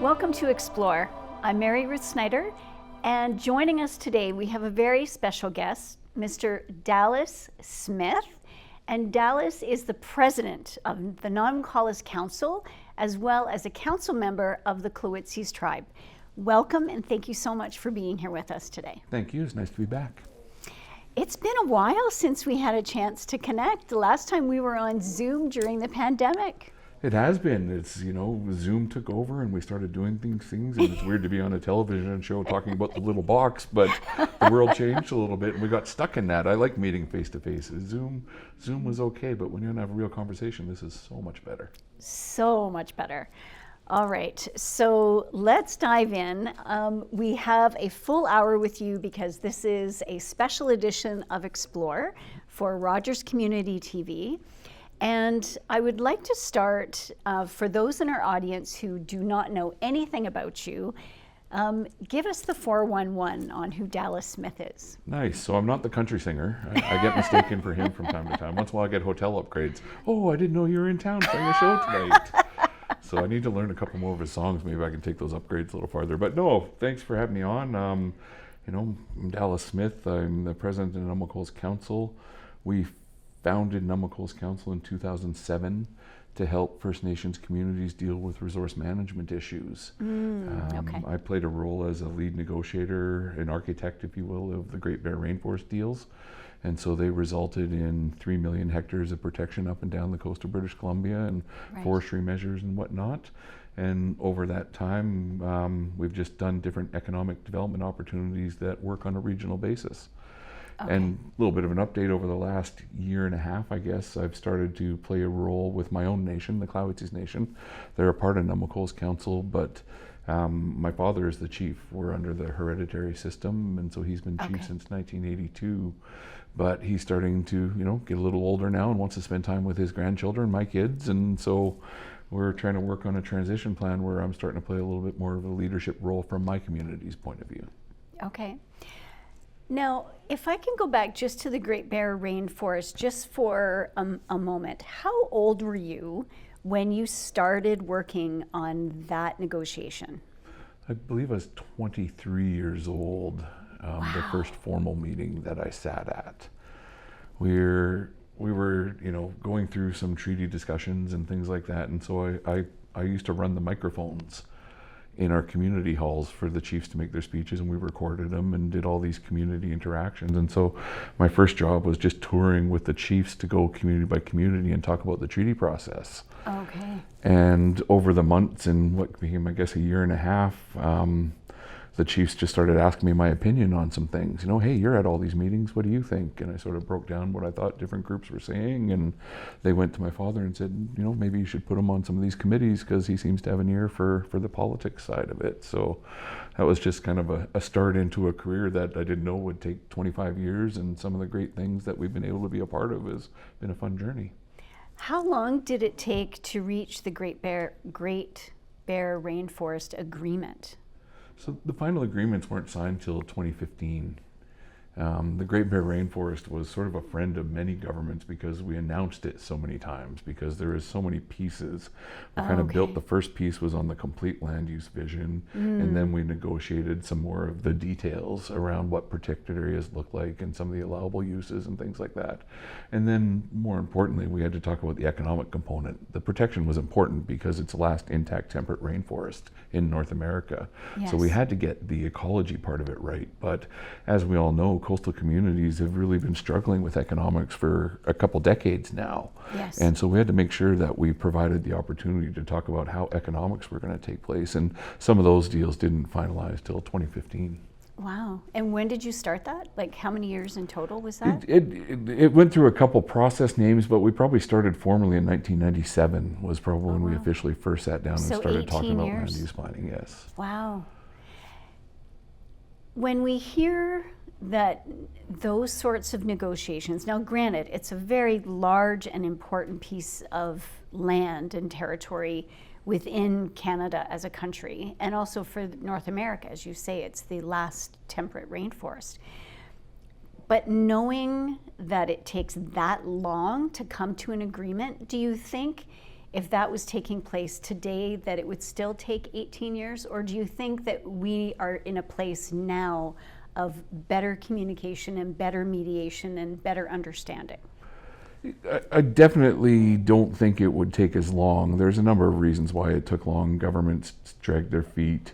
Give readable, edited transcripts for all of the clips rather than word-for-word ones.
Welcome to Explore. I'm Mary Ruth Snyder, and joining us today we have a very special guest, Mr. Dallas Smith. And Dallas is the president of the Nanwakolas Council, as well as a council member of the Tlowitsis Tribe. Welcome, and thank you so much for being here with us today. Thank you. It's nice to be back. It's been a while since we had a chance to connect. The last time we were on Zoom during the pandemic. It has been. It's, Zoom took over and we started doing things, and it's weird to be on a television show talking about the little box, but the world changed a little bit and we got stuck in that. I like meeting face to face. Zoom was okay, but when you don't have a real conversation, this is so much better. So much better. All right, so let's dive in. We have a full hour with you because this is a special edition of Explore for Rogers Community TV. And I would like to start, for those in our audience who do not know anything about you, give us the 411 on who Dallas Smith is. Nice. So I'm not the country singer. I get mistaken for him from time to time. Once in a while I get hotel upgrades. Oh, I didn't know you were in town playing a show tonight. So I need to learn a couple more of his songs. Maybe I can take those upgrades a little farther. But no, thanks for having me on. I'm Dallas Smith. I'm the president of the Nanwakolas Council. We founded Nanwakolas Council in 2007 to help First Nations communities deal with resource management issues. Okay. I played a role as a lead negotiator, an architect, if you will, of the Great Bear Rainforest deals. And so they resulted in 3 million hectares of protection up and down the coast of British Columbia and forestry measures and whatnot. And over that time, we've just done different economic development opportunities that work on a regional basis. Okay. And a little bit of an update over the last year and a half, I guess, I've started to play a role with my own nation, the Tlowitsis Nation. They're a part of Nanwakolas Council, but my father is the chief. We're under the hereditary system, and so he's been chief since 1982. But he's starting to, get a little older now and wants to spend time with his grandchildren, my kids, and so we're trying to work on a transition plan where I'm starting to play a little bit more of a leadership role from my community's point of view. Okay. Now, if I can go back just to the Great Bear Rainforest just for a moment, how old were you when you started working on that negotiation? I believe I was 23 years old, Wow. The first formal meeting that I sat at. We were, going through some treaty discussions and things like that, and so I used to run the microphones in our community halls for the chiefs to make their speeches, and we recorded them and did all these community interactions. And so my first job was just touring with the chiefs to go community by community and talk about the treaty process. Okay. And over the months and what became, I guess, a year and a half, the chiefs just started asking me my opinion on some things. Hey, you're at all these meetings, what do you think? And I sort of broke down what I thought different groups were saying, and they went to my father and said, maybe you should put him on some of these committees because he seems to have an ear for the politics side of it. So that was just kind of a start into a career that I didn't know would take 25 years, and some of the great things that we've been able to be a part of has been a fun journey. How long did it take to reach the Great Bear Rainforest Agreement? So the final agreements weren't signed till 2015. The Great Bear Rainforest was sort of a friend of many governments because we announced it so many times, because there is so many pieces. We kind of built, the first piece was on the complete land use vision, and then we negotiated some more of the details around what protected areas look like and some of the allowable uses and things like that. And then more importantly, we had to talk about the economic component. The protection was important because it's the last intact temperate rainforest in North America. Yes. So we had to get the ecology part of it right. But as we all know, coastal communities have really been struggling with economics for a couple decades now. Yes. And so we had to make sure that we provided the opportunity to talk about how economics were going to take place. And some of those deals didn't finalize till 2015. Wow. And when did you start that? Like how many years in total was that? It went through a couple process names, but we probably started formally in 1997 was probably when we officially first sat down and started talking about land use planning, yes. Wow. When we hear that those sorts of negotiations, now granted, it's a very large and important piece of land and territory within Canada as a country, and also for North America, as you say, it's the last temperate rainforest. But knowing that it takes that long to come to an agreement, do you think if that was taking place today, that it would still take 18 years? Or do you think that we are in a place now of better communication and better mediation and better understanding? I definitely don't think it would take as long. There's a number of reasons why it took long. Governments dragged their feet.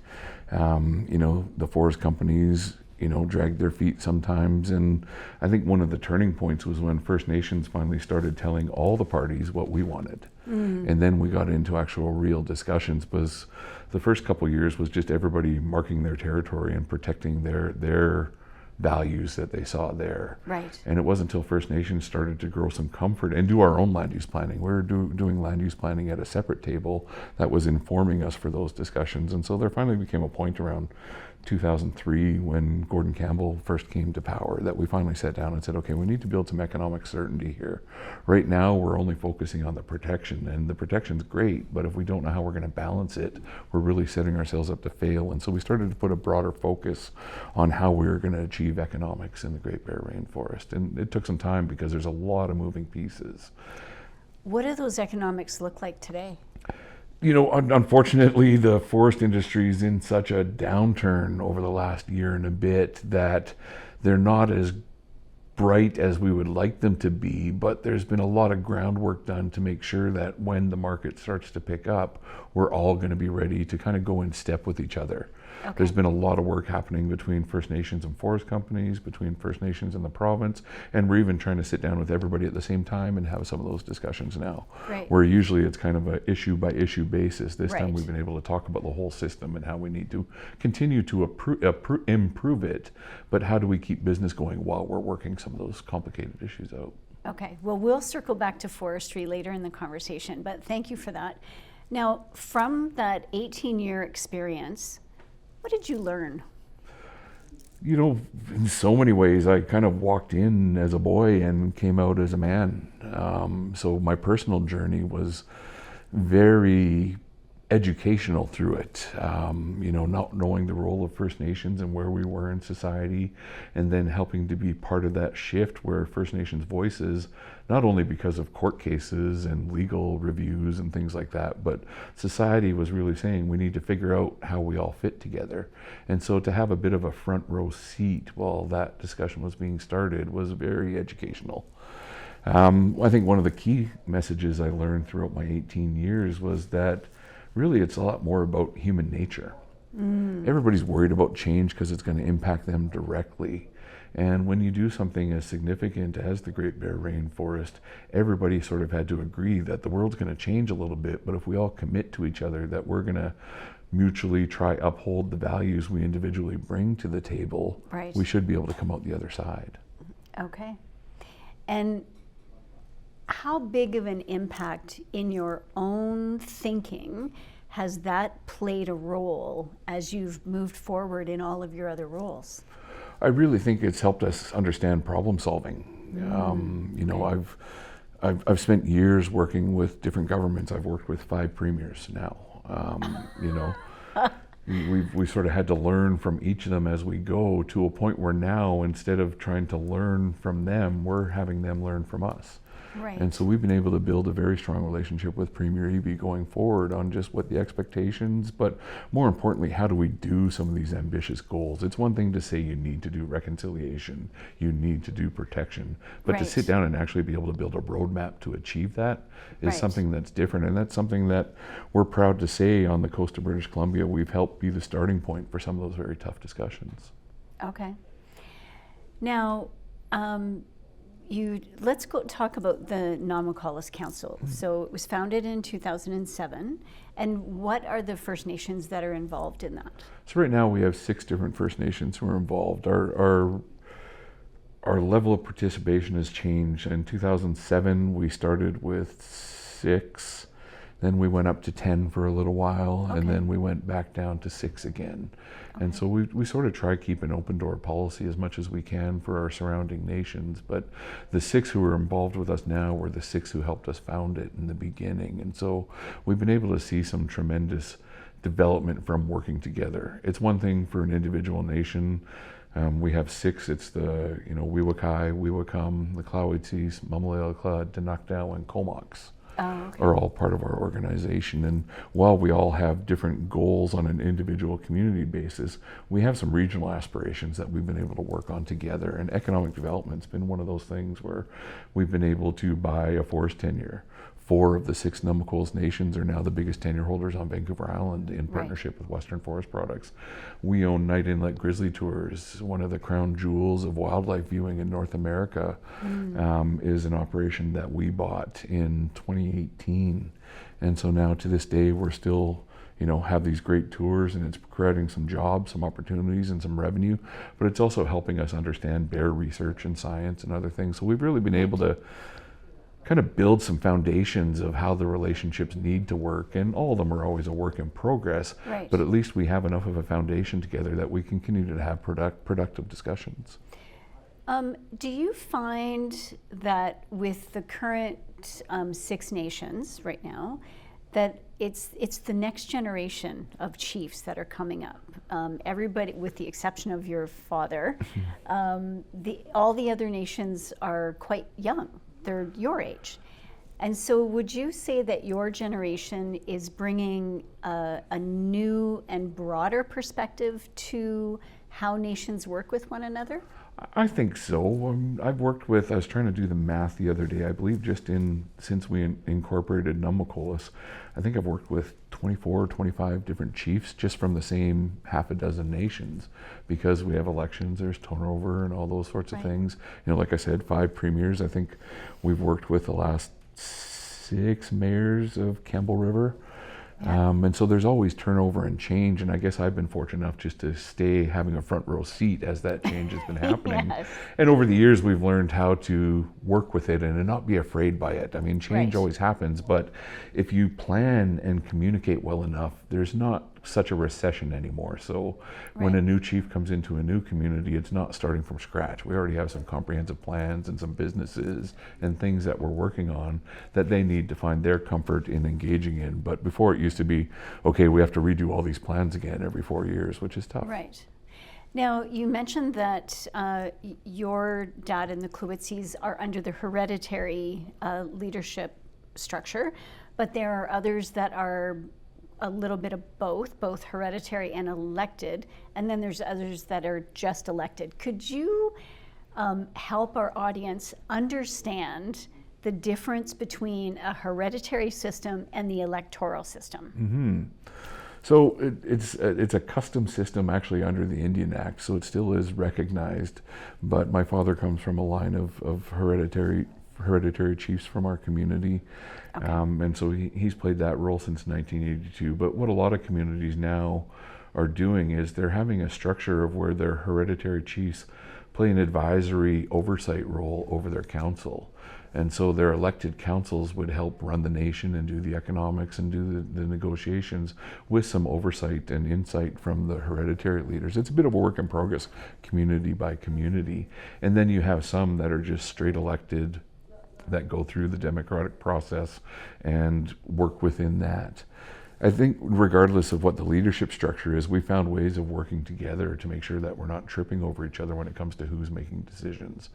The forest companies, dragged their feet sometimes. And I think one of the turning points was when First Nations finally started telling all the parties what we wanted. And then we got into actual real discussions, because the first couple of years was just everybody marking their territory and protecting their values that they saw there. Right. And it wasn't until First Nations started to grow some comfort and do our own land use planning. We were doing land use planning at a separate table that was informing us for those discussions. And so there finally became a point around 2003, when Gordon Campbell first came to power, that we finally sat down and said, okay, we need to build some economic certainty here. Right now, we're only focusing on the protection, and the protection's great, but if we don't know how we're going to balance it, we're really setting ourselves up to fail. And so we started to put a broader focus on how we were going to achieve economics in the Great Bear Rainforest. And it took some time because there's a lot of moving pieces. What do those economics look like today? Unfortunately, the forest industry is in such a downturn over the last year and a bit that they're not as bright as we would like them to be, but there's been a lot of groundwork done to make sure that when the market starts to pick up, we're all going to be ready to kind of go in step with each other. Okay. There's been a lot of work happening between First Nations and forest companies, between First Nations and the province, and we're even trying to sit down with everybody at the same time and have some of those discussions now. Right. Where usually it's kind of a issue by issue basis. This Right. time we've been able to talk about the whole system and how we need to continue to improve it, but how do we keep business going while we're working some of those complicated issues out. Okay, well, we'll circle back to forestry later in the conversation, but thank you for that. Now, from that 18-year experience, what did you learn? In so many ways, I kind of walked in as a boy and came out as a man. So my personal journey was very educational through it. Not knowing the role of First Nations and where we were in society, and then helping to be part of that shift where First Nations voices, not only because of court cases and legal reviews and things like that, but society was really saying we need to figure out how we all fit together. And so to have a bit of a front row seat while that discussion was being started was very educational. I think one of the key messages I learned throughout my 18 years was that really it's a lot more about human nature. Everybody's worried about change because it's going to impact them directly. And when you do something as significant as the Great Bear Rainforest, everybody sort of had to agree that the world's going to change a little bit, but if we all commit to each other that we're going to mutually try uphold the values we individually bring to the table, Right. we should be able to come out the other side. Okay. And how big of an impact in your own thinking has that played a role as you've moved forward in all of your other roles? I really think it's helped us understand problem solving. I've spent years working with different governments. I've worked with 5 premiers now. We sort of had to learn from each of them as we go, to a point where now, instead of trying to learn from them, we're having them learn from us. Right. And so we've been able to build a very strong relationship with Premier Eby going forward on just what the expectations, but more importantly, how do we do some of these ambitious goals? It's one thing to say you need to do reconciliation, you need to do protection, but to Right. sit down and actually be able to build a roadmap to achieve that is Right. something that's different. And that's something that we're proud to say on the coast of British Columbia, we've helped be the starting point for some of those very tough discussions. Okay. Now, let's go talk about the Nanwakolas Council. So it was founded in 2007, and what are the First Nations that are involved in that? So right now we have 6 different First Nations who are involved. Our level of participation has changed. In 2007 we started with 6, then we went up to 10 for a little while, and then we went back down to 6 again. And so we sort of try to keep an open door policy as much as we can for our surrounding nations. But the 6 who are involved with us now were the 6 who helped us found it in the beginning. And so we've been able to see some tremendous development from working together. It's one thing for an individual nation. We have 6. It's the Weewakai, Weewakam, the Tlowitsis, Mamalalakla, Danakdao, and Comox. are all part of our organization. And while we all have different goals on an individual community basis, we have some regional aspirations that we've been able to work on together. And economic development's been one of those things where we've been able to buy a forest tenure. 4 of the 6 Nanwakolas nations are now the biggest tenure holders on Vancouver Island in partnership with Western Forest Products. We own Night Inlet Grizzly Tours, one of the crown jewels of wildlife viewing in North America. Is an operation that we bought in 2018. And so now to this day, we're still, have these great tours, and it's creating some jobs, some opportunities, and some revenue, but it's also helping us understand bear research and science and other things. So we've really been able to kind of build some foundations of how the relationships need to work, and all of them are always a work in progress, but at least we have enough of a foundation together that we can continue to have productive discussions. Do you find that with the current 6 nations right now, that it's the next generation of chiefs that are coming up? Everybody, with the exception of your father, all the other nations are quite young. They're your age. And so would you say that your generation is bringing a new and broader perspective to how nations work with one another? I think so. I was trying to do the math the other day. I believe since we incorporated Nanwakolas, I think I've worked with 24 or 25 different chiefs just from the same half a dozen nations, because we have elections, there's turnover and all those sorts of things. Like I said, 5 premiers. I think we've worked with the last 6 mayors of Campbell River. And so there's always turnover and change, and I guess I've been fortunate enough just to stay having a front row seat as that change has been happening. And over the years we've learned how to work with it and not be afraid by it. I mean, change always happens, but if you plan and communicate well enough, there's not such a recession anymore. So when a new chief comes into a new community, it's not starting from scratch. We already have some comprehensive plans and some businesses and things that we're working on that they need to find their comfort in engaging in. But before, it used to be, okay, we have to redo all these plans again every 4 years, which is tough. Right. Now, you mentioned that your dad and the Tlowitsis are under the hereditary leadership structure, but there are others that are a little bit of both hereditary and elected, and then there's others that are just elected. Could you help our audience understand the difference between a hereditary system and the electoral system? So it's a custom system actually under the Indian Act, so it still is recognized, but my father comes from a line of hereditary chiefs from our community. And so he's played that role since 1982. But what a lot of communities now are doing is they're having a structure of where their hereditary chiefs play an advisory oversight role over their council. And so their elected councils would help run the nation and do the economics and do the negotiations with some oversight and insight from the hereditary leaders. It's a bit of a work in progress, community by community. And then you have some that are just straight elected that go through the democratic process and work within that. I think regardless of what the leadership structure is, we found ways of working together to make sure that we're not tripping over each other when it comes to who's making decisions.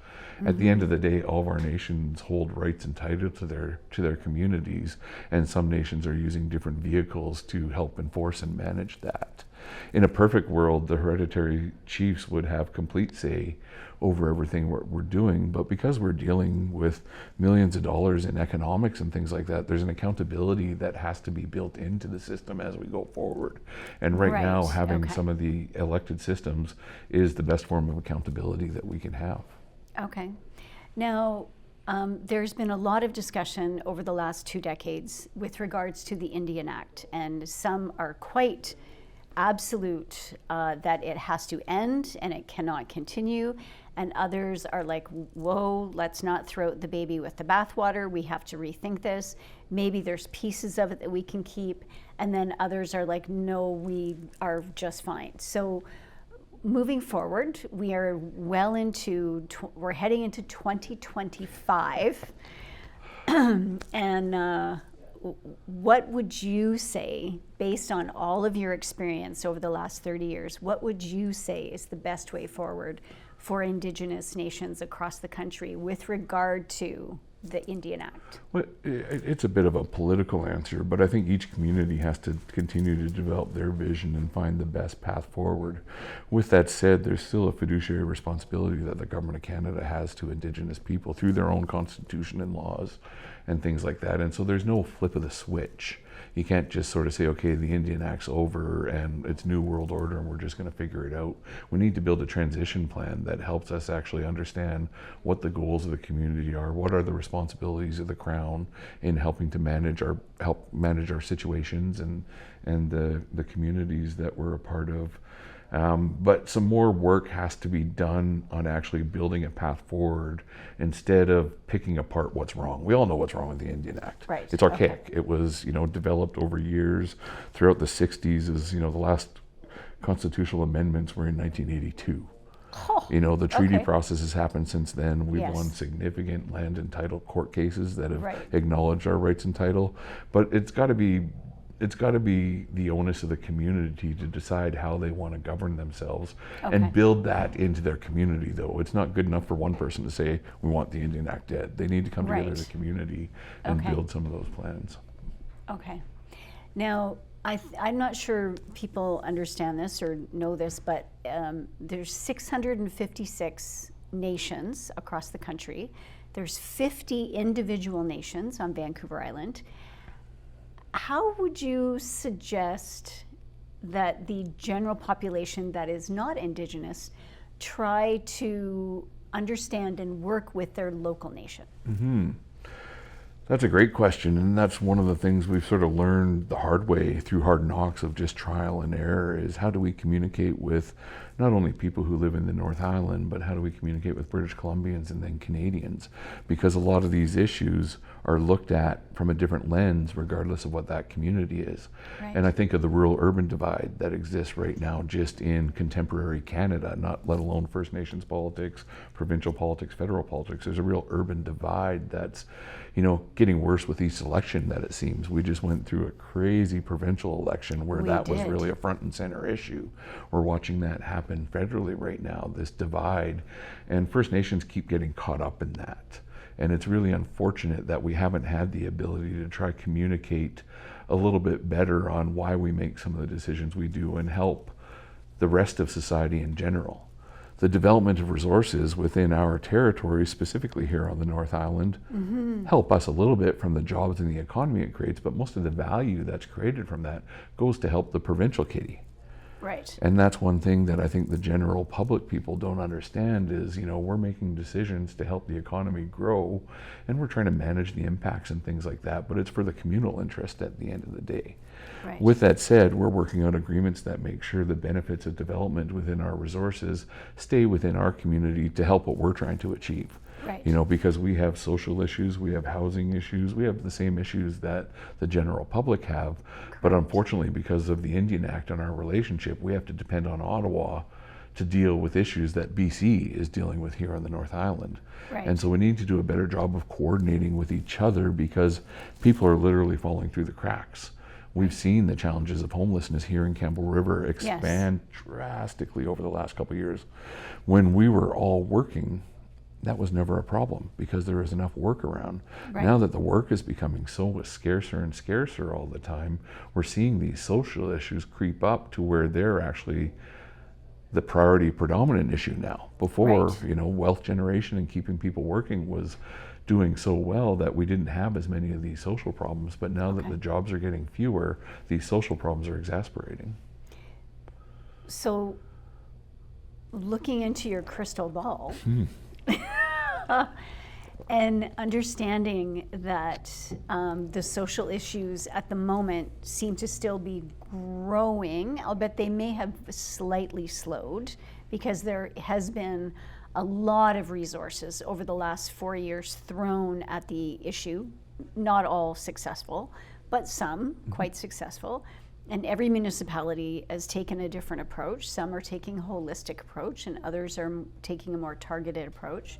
At the end of the day, all of our nations hold rights and title to their communities, and some nations are using different vehicles to help enforce and manage that. In a perfect world, the hereditary chiefs would have complete say over everything we're doing, but because we're dealing with millions of dollars in economics and things like that, there's an accountability that has to be built into the system as we go forward. And right now, having some of the elected systems is the best form of accountability that we can have. Okay. Now, there's been a lot of discussion over the last 2 decades with regards to the Indian Act, and some are quite absolute that it has to end and it cannot continue, and others are like, whoa, let's not throw out the baby with the bathwater, we have to rethink this, maybe there's pieces of it that we can keep, and then others are like, no, we are just fine. So moving forward, we are we're heading into 2025, and what would you say, based on all of your experience over the last 30 years, what would you say is the best way forward for Indigenous nations across the country with regard to the Indian Act? Well, it's a bit of a political answer, but I think each community has to continue to develop their vision and find the best path forward. With that said, there's still a fiduciary responsibility that the Government of Canada has to Indigenous people through their own constitution and laws and things like that. And so there's no flip of the switch. You can't just sort of say, okay, the Indian Act's over and it's New World Order and we're just going to figure it out. We need to build a transition plan that helps us actually understand what the goals of the community are, what are the responsibilities of the Crown in helping to help manage our situations and the communities that we're a part of. But some more work has to be done on actually building a path forward instead of picking apart what's wrong. We all know what's wrong with the Indian Act. Right. It's archaic. Okay. It was, developed over years. Throughout the 60s, the last constitutional amendments were in 1982. Oh, The treaty okay. process has happened since then. We've Yes. won significant land and title court cases that have Right. acknowledged our rights and title. But it's got to be the onus of the community to decide how they want to govern themselves Okay. and build that into their community, though. It's not good enough for one person to say, we want the Indian Act dead. They need to come together as a Right. community and Okay. build some of those plans. Okay. Now, I'm not sure people understand this or know this, but there's 656 nations across the country. There's 50 individual nations on Vancouver Island. How would you suggest that the general population that is not Indigenous try to understand and work with their local nation? Mm-hmm. That's a great question, and that's one of the things we've sort of learned the hard way through hard knocks of just trial and error is how do we communicate with not only people who live in the North Island, but how do we communicate with British Columbians and then Canadians? Because a lot of these issues are looked at from a different lens regardless of what that community is. Right. And I think of the rural-urban divide that exists right now just in contemporary Canada, not let alone First Nations politics, provincial politics, federal politics. There's a real urban divide that's getting worse with each election that it seems. We just went through a crazy provincial election where that was really a front and center issue. We're watching that happen federally right now, this divide, and First Nations keep getting caught up in that. And it's really unfortunate that we haven't had the ability to try to communicate a little bit better on why we make some of the decisions we do and help the rest of society in general. The development of resources within our territory, specifically here on the North Island, help us a little bit from the jobs and the economy it creates, but most of the value that's created from that goes to help the provincial kitty. Right. And that's one thing that I think the general public people don't understand is, we're making decisions to help the economy grow and we're trying to manage the impacts and things like that, but it's for the communal interest at the end of the day. Right. With that said, we're working on agreements that make sure the benefits of development within our resources stay within our community to help what we're trying to achieve. Right. Because we have social issues, we have housing issues, we have the same issues that the general public have. But unfortunately, because of the Indian Act and our relationship, we have to depend on Ottawa to deal with issues that BC is dealing with here on the North Island. Right. And so we need to do a better job of coordinating with each other because people are literally falling through the cracks. We've seen the challenges of homelessness here in Campbell River expand drastically over the last couple of years. When we were all working, that was never a problem because there was enough work around. Right. Now that the work is becoming so scarcer and scarcer all the time, we're seeing these social issues creep up to where they're actually the priority predominant issue now. Before, Right. Wealth generation and keeping people working was doing so well that we didn't have as many of these social problems, but now that the jobs are getting fewer, these social problems are exasperating. So, looking into your crystal ball, and understanding that the social issues at the moment seem to still be growing, I'll bet they may have slightly slowed because there has been a lot of resources over the last 4 years thrown at the issue, not all successful, but some quite successful. And every municipality has taken a different approach. Some are taking a holistic approach and others are taking a more targeted approach.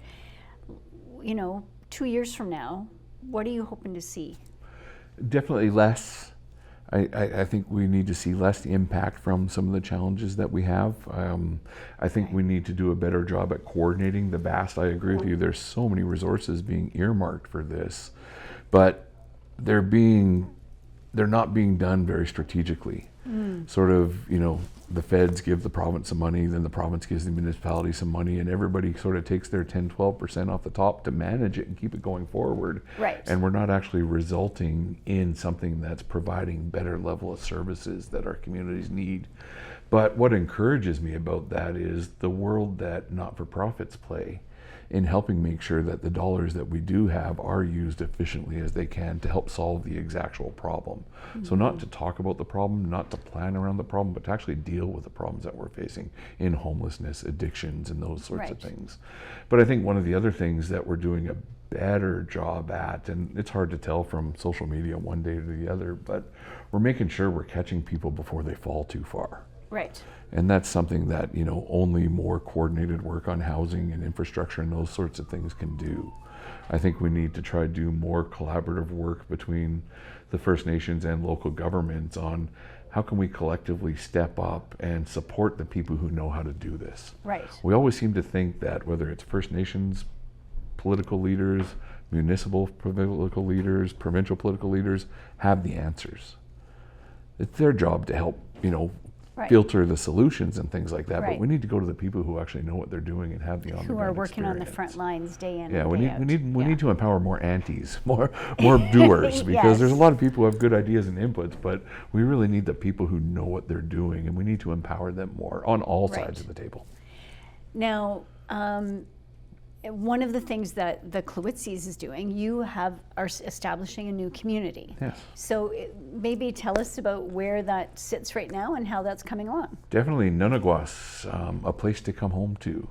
2 years from now, what are you hoping to see? Definitely less I think we need to see less impact from some of the challenges that we have. I think we need to do a better job at coordinating the vast. I agree with you. There's so many resources being earmarked for this, but they're not being done very strategically. Sort of, the feds give the province some money, then the province gives the municipality some money, and everybody sort of takes their 10-12% off the top to manage it and keep it going forward. Right. And we're not actually resulting in something that's providing better level of services that our communities need. But what encourages me about that is the world that not-for-profits play in helping make sure that the dollars that we do have are used efficiently as they can to help solve the actual problem. So not to talk about the problem, not to plan around the problem, but to actually deal with the problems that we're facing in homelessness, addictions, and those sorts of things. But I think one of the other things that we're doing a better job at, and it's hard to tell from social media one day to the other, but we're making sure we're catching people before they fall too far. Right. And that's something that, only more coordinated work on housing and infrastructure and those sorts of things can do. I think we need to try to do more collaborative work between the First Nations and local governments on how can we collectively step up and support the people who know how to do this. Right. We always seem to think that whether it's First Nations political leaders, municipal political leaders, provincial political leaders have the answers. It's their job to help, filter the solutions and things like that. But we need to go to the people who actually know what they're doing and have the on-the-ground who are working experience. on the front lines day in Yeah, and we day out. we need to empower more aunties, more doers, because there's a lot of people who have good ideas and inputs, but we really need the people who know what they're doing, and we need to empower them more on all sides of the table. Now, one of the things that the Tlowitsis is doing, you are establishing a new community. Yes. So maybe tell us about where that sits right now and how that's coming along. Definitely Nanwakolas, a place to come home to.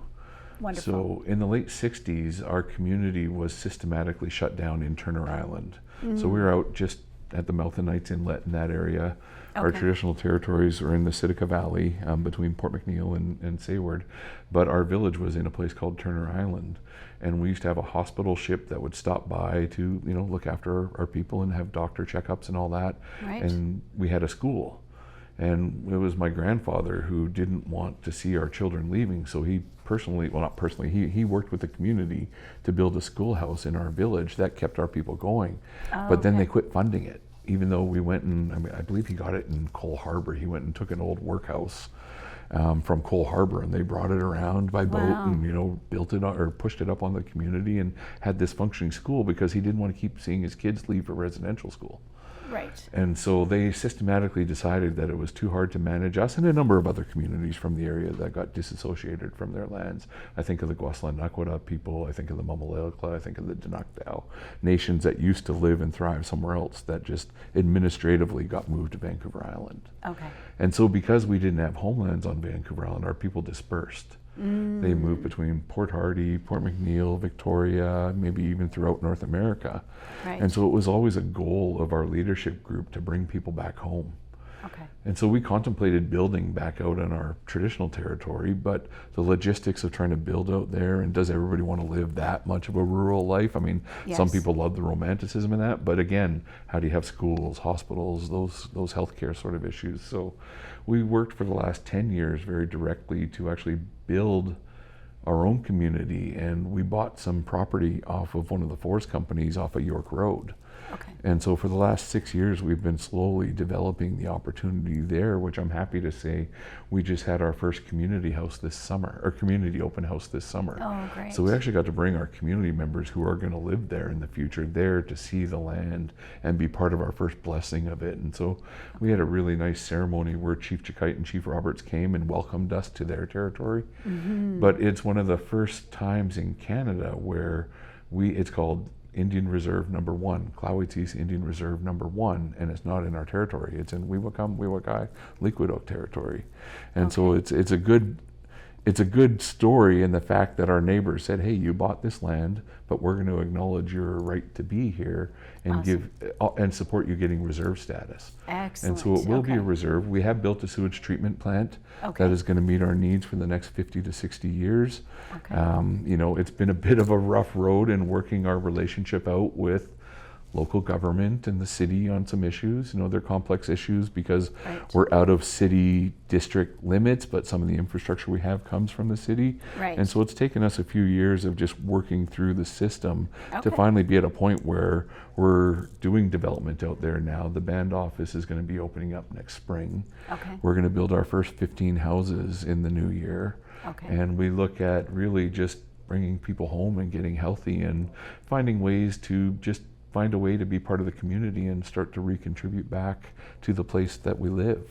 Wonderful. So in the late 60s, our community was systematically shut down in Turner Island. So we were out just at the mouth of Knights Inlet in that area. Our traditional territories are in the Sitka Valley between Port McNeill and Sayward, but our village was in a place called Turner Island. And we used to have a hospital ship that would stop by to, look after our people and have doctor checkups and all that. Right. And we had a school. And it was my grandfather who didn't want to see our children leaving, so he personally, well, not personally, he worked with the community to build a schoolhouse in our village that kept our people going. But then they quit funding it, even though we went and, I believe he got it in Cole Harbor. He went and took an old workhouse from Cole Harbor, and they brought it around by boat and, built it or pushed it up on the community and had this functioning school because he didn't want to keep seeing his kids leave for residential school. Right. And so they systematically decided that it was too hard to manage us and a number of other communities from the area that got disassociated from their lands. I think of the Nanwakolas people, I think of the Mamalelkla, I think of the Dinakdao, nations that used to live and thrive somewhere else that just administratively got moved to Vancouver Island. Okay. And so because we didn't have homelands on Vancouver Island, our people dispersed. They moved between Port Hardy, Port McNeill, Victoria, maybe even throughout North America. Right. And so it was always a goal of our leadership group to bring people back home. Okay. And so we contemplated building back out on our traditional territory, but the logistics of trying to build out there, and does everybody want to live that much of a rural life? I mean, some people love the romanticism in that, but again, how do you have schools, hospitals, those healthcare sort of issues? So we worked for the last 10 years very directly to actually build our own community, and we bought some property off of one of the forest companies off of York Road. Okay. And so for the last 6 years, we've been slowly developing the opportunity there, which I'm happy to say we just had our first community house this summer, or community open house this summer. Oh, great. So we actually got to bring our community members who are going to live there in the future there to see the land and be part of our first blessing of it. And so we had a really nice ceremony where Chief Chikite and Chief Roberts came and welcomed us to their territory. But it's one of the first times in Canada where it's called Indian Reserve Number 1, Tlowitsis Indian Reserve Number 1, and it's not in our territory. It's in Weewakam, Weewakai, Liquidok territory. And so it's a good story in the fact that our neighbors said, hey, you bought this land, but we're going to acknowledge your right to be here and give and support you getting reserve status. Excellent. And so it will be a reserve. We have built a sewage treatment plant that is going to meet our needs for the next 50 to 60 years. It's been a bit of a rough road in working our relationship out with local government and the city on some issues. You know, they're complex issues because Right. we're out of city district limits, but some of the infrastructure we have comes from the city. Right. And so it's taken us a few years of just working through the system to Okay. finally be at a point where we're doing development out there now. The band office is going to be opening up next spring. Okay. We're going to build our first 15 houses in the new year. Okay. And we look at really just bringing people home and getting healthy and finding ways to just find a way to be part of the community and start to recontribute back to the place that we live.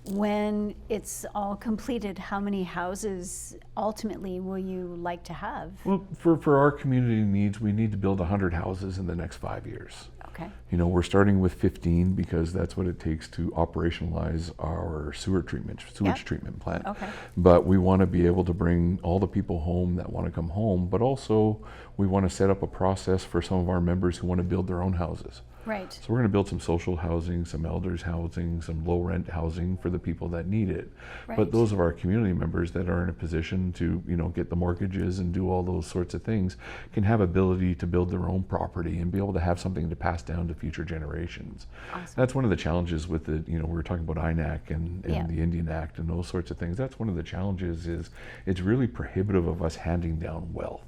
When it's all completed, how many houses ultimately will you like to have? Well, for our community needs, we need to build 100 houses in the next 5 years. Okay. You know, we're starting with 15 because that's what it takes to operationalize our sewage treatment plant. Okay. But we want to be able to bring all the people home that want to come home, but also we want to set up a process for some of our members who want to build their own houses. Right. So we're going to build some social housing, some elders housing, some low rent housing for the people that need it. Right. But those of our community members that are in a position to, you know, get the mortgages and do all those sorts of things can have ability to build their own property and be able to have something to pass down to future generations. Awesome. That's one of the challenges with the, you know, we were talking about INAC and Yeah. the Indian Act and those sorts of things. That's one of the challenges is it's really prohibitive of us handing down wealth.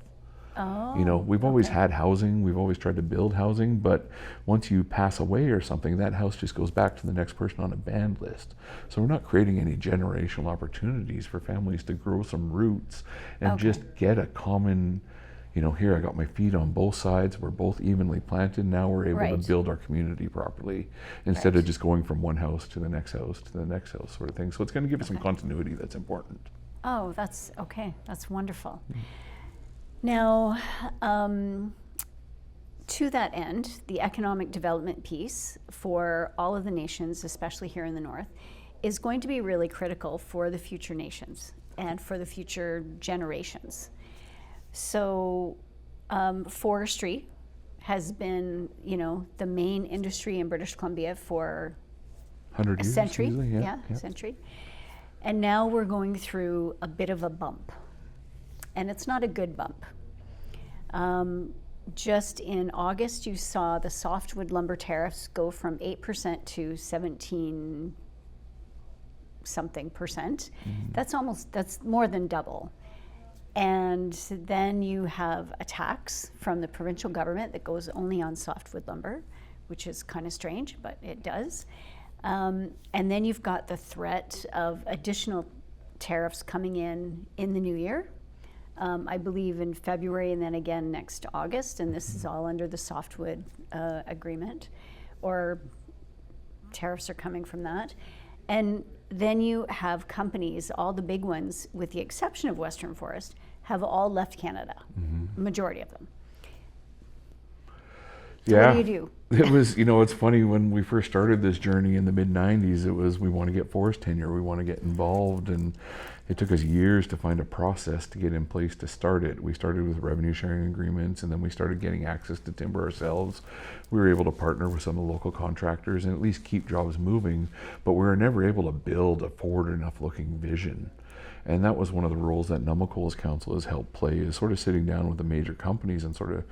Oh. You know, we've always okay. had housing, we've always tried to build housing, but once you pass away or something, that house just goes back to the next person on a band list. So we're not creating any generational opportunities for families to grow some roots and Okay. just get a common, you know, here I got my feet on both sides, we're both evenly planted, now we're able Right. to build our community properly instead Right. of just going from one house to the next house to the next house sort of thing. So it's going to give us some Okay. continuity that's important. Oh, that's okay. That's wonderful. Now, to that end, the economic development piece for all of the nations, especially here in the North, is going to be really critical for the future nations and for the future generations. So, forestry has been, you know, the main industry in British Columbia for 100 a years century. usually, Yeah, a century. And now we're going through a bit of a bump. And it's not a good bump. Just in August, you saw the softwood lumber tariffs go from 8% to 17 something percent. That's more than double. And then you have a tax from the provincial government that goes only on softwood lumber, which is kind of strange, but it does. And then you've got the threat of additional tariffs coming in the new year. I believe in February and then again next August, and this is all under the softwood agreement, or tariffs are coming from that. And then you have companies, all the big ones, with the exception of Western Forest, have all left Canada, majority of them. So Yeah. what do you do? It was, you know, it's funny when we first started this journey in the mid-90s, it was we want to get forest tenure, we want to get involved, and it took us years to find a process to get in place to start it. We started with revenue sharing agreements, and then we started getting access to timber ourselves. We were able to partner with some of the local contractors and at least keep jobs moving, but we were never able to build a forward enough looking vision. And that was one of the roles that Nanwakolas Council has helped play, is sort of sitting down with the major companies and sort of,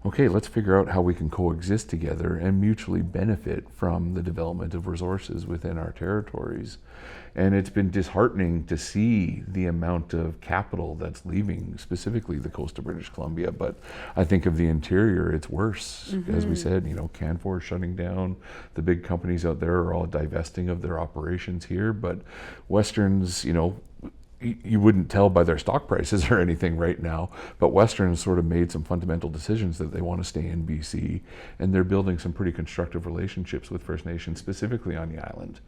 okay, let's figure out how we can coexist together and mutually benefit from the development of resources within our territories. And it's been disheartening to see the amount of capital that's leaving, specifically the coast of British Columbia. But I think of the interior, it's worse. As we said, you know, Canfor is shutting down. The big companies out there are all divesting of their operations here. But Westerns, you know, you wouldn't tell by their stock prices or anything right now, but Western's sort of made some fundamental decisions that they want to stay in BC, and they're building some pretty constructive relationships with First Nations, specifically on the island.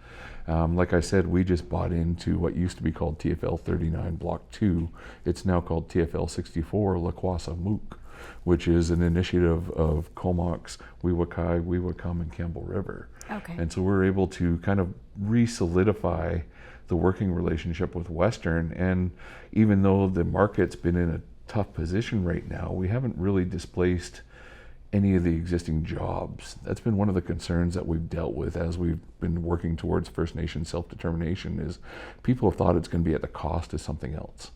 Like I said, we just bought into what used to be called TFL 39 Block 2. It's now called TFL 64 Lakwasa Mook, which is an initiative of Comox, Weewakai, Weewakam, and Campbell River. Okay. And so we're able to kind of re-solidify the working relationship with Western, and even though the market's been in a tough position right now, we haven't really displaced any of the existing jobs. That's been one of the concerns that we've dealt with as we've been working towards First Nation self-determination, is people have thought it's going to be at the cost of something else.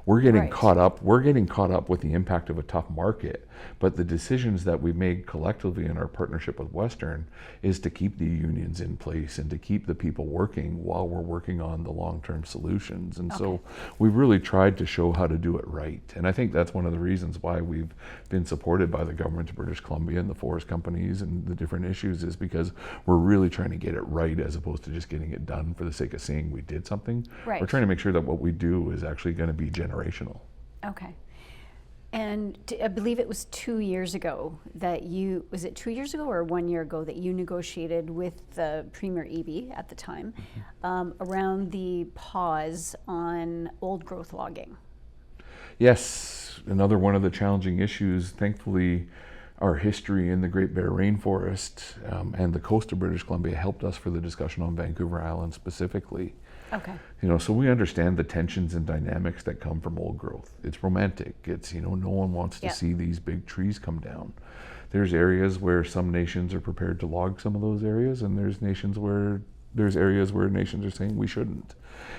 We're getting Right. caught up. We're getting caught up with the impact of a tough market. But the decisions that we made collectively in our partnership with Western is to keep the unions in place and to keep the people working while we're working on the long-term solutions. And so we've really tried to show how to do it right. And I think that's one of the reasons why we've been supported by the government of British Columbia and the forest companies and the different issues, is because we're really trying to get it right as opposed to just getting it done for the sake of saying we did something. Right. We're trying to make sure that what we do is actually going to be generational. Okay. And I believe it was 2 years ago that was it 2 years ago or 1 year ago that you negotiated with the Premier Eby at the time around the pause on old growth logging? Yes, another one of the challenging issues. Thankfully, our history in the Great Bear Rainforest and the coast of British Columbia helped us for the discussion on Vancouver Island specifically. Okay. So we understand the tensions and dynamics that come from old growth. It's romantic. It's, no one wants to see these big trees come down. There's areas where some nations are prepared to log some of those areas, and there's areas where nations are saying we shouldn't.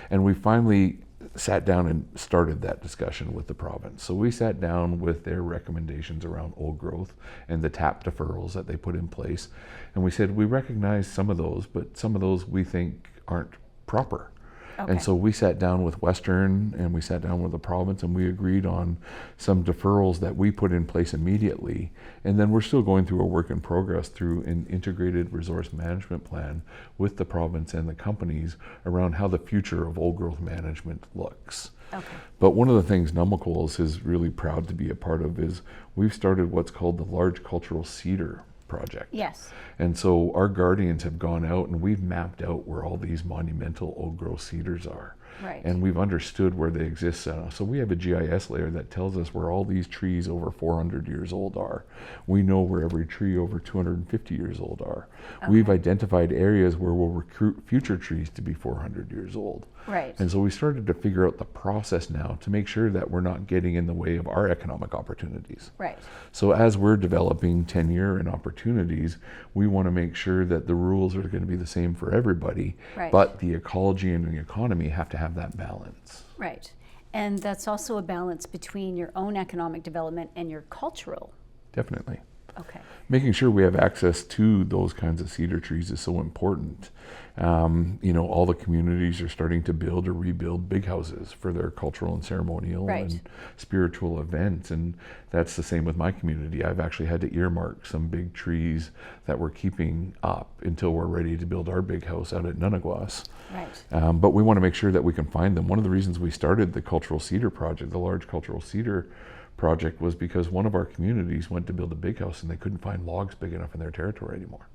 And we finally sat down and started that discussion with the province. So we sat down with their recommendations around old growth and the TAP deferrals that they put in place. And we said, we recognize some of those, but some of those we think aren't proper. Okay. And so we sat down with Western and we sat down with the province and we agreed on some deferrals that we put in place immediately. And then we're still going through a work in progress through an integrated resource management plan with the province and the companies around how the future of old growth management looks. Okay. But one of the things Nanwakolas is really proud to be a part of is we've started what's called the Large Cultural Cedar Project. Yes. And so our guardians have gone out and we've mapped out where all these monumental old growth cedars are. Right. And we've understood where they exist. So we have a GIS layer that tells us where all these trees over 400 years old are. We know where every tree over 250 years old are. Okay. We've identified areas where we'll recruit future trees to be 400 years old. Right. And so we started to figure out the process now to make sure that we're not getting in the way of our economic opportunities. Right. So as we're developing tenure and opportunities, we want to make sure that the rules are going to be the same for everybody, Right. but the ecology and the economy have to have that balance. Right. And that's also a balance between your own economic development and your cultural. Definitely. Okay. Making sure we have access to those kinds of cedar trees is so important. All the communities are starting to build or rebuild big houses for their cultural and ceremonial Right. and spiritual events. And that's the same with my community. I've actually had to earmark some big trees that we're keeping up until we're ready to build our big house out at Nanwakolas. Right. But we want to make sure that we can find them. One of the reasons we started the Cultural Cedar Project, the Large Cultural Cedar Project, was because one of our communities went to build a big house and they couldn't find logs big enough in their territory anymore.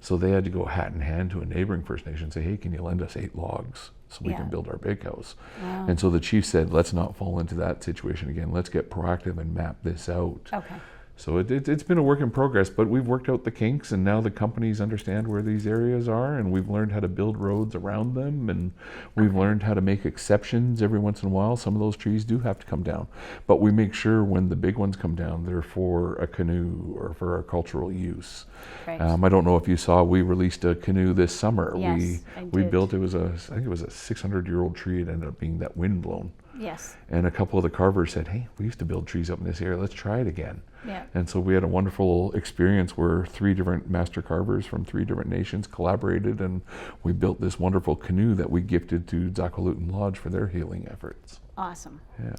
So they had to go hat in hand to a neighboring First Nation and say, hey, can you lend us 8 logs so we can build our big house? Wow. And so the chief said, let's not fall into that situation again. Let's get proactive and map this out. Okay. So it's been a work in progress, but we've worked out the kinks and now the companies understand where these areas are and we've learned how to build roads around them and we've learned how to make exceptions every once in a while. Some of those trees do have to come down, but we make sure when the big ones come down, they're for a canoe or for our cultural use. Right. I don't know if you saw, we released a canoe this summer. Yes, we did. built, I think it was a 600-year-old tree. It ended up being that wind blown. Yes. And a couple of the carvers said, hey, we used to build trees up in this area. Let's try it again. Yeah. And so we had a wonderful experience where 3 different master carvers from 3 different nations collaborated and we built this wonderful canoe that we gifted to Zakoolutin Lodge for their healing efforts. Awesome. Yeah.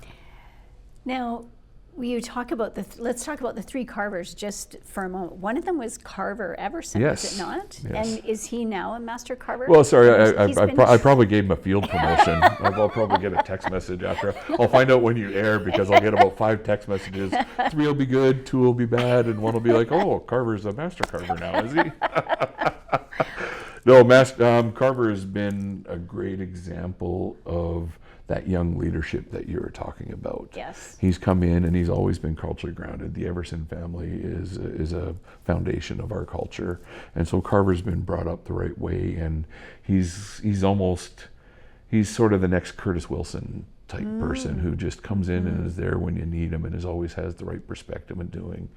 Now, let's talk about the 3 carvers just for a moment. One of them was Carver Everson, Yes. is it not? Yes. And is he now a master carver? Well, sorry, He's I been- probably gave him a field promotion. I'll probably get a text message after. I'll find out when you air because I'll get about 5 text messages. 3 will be good, 2 will be bad, and 1 will be like, oh, Carver's a master carver now, is he? No, Carver has been a great example of that young leadership that you were talking about. Yes. He's come in and he's always been culturally grounded. The Everson family is a foundation of our culture. And so Carver's been brought up the right way and he's sort of the next Curtis Wilson type person who just comes in and is there when you need him and always has the right perspective in doing.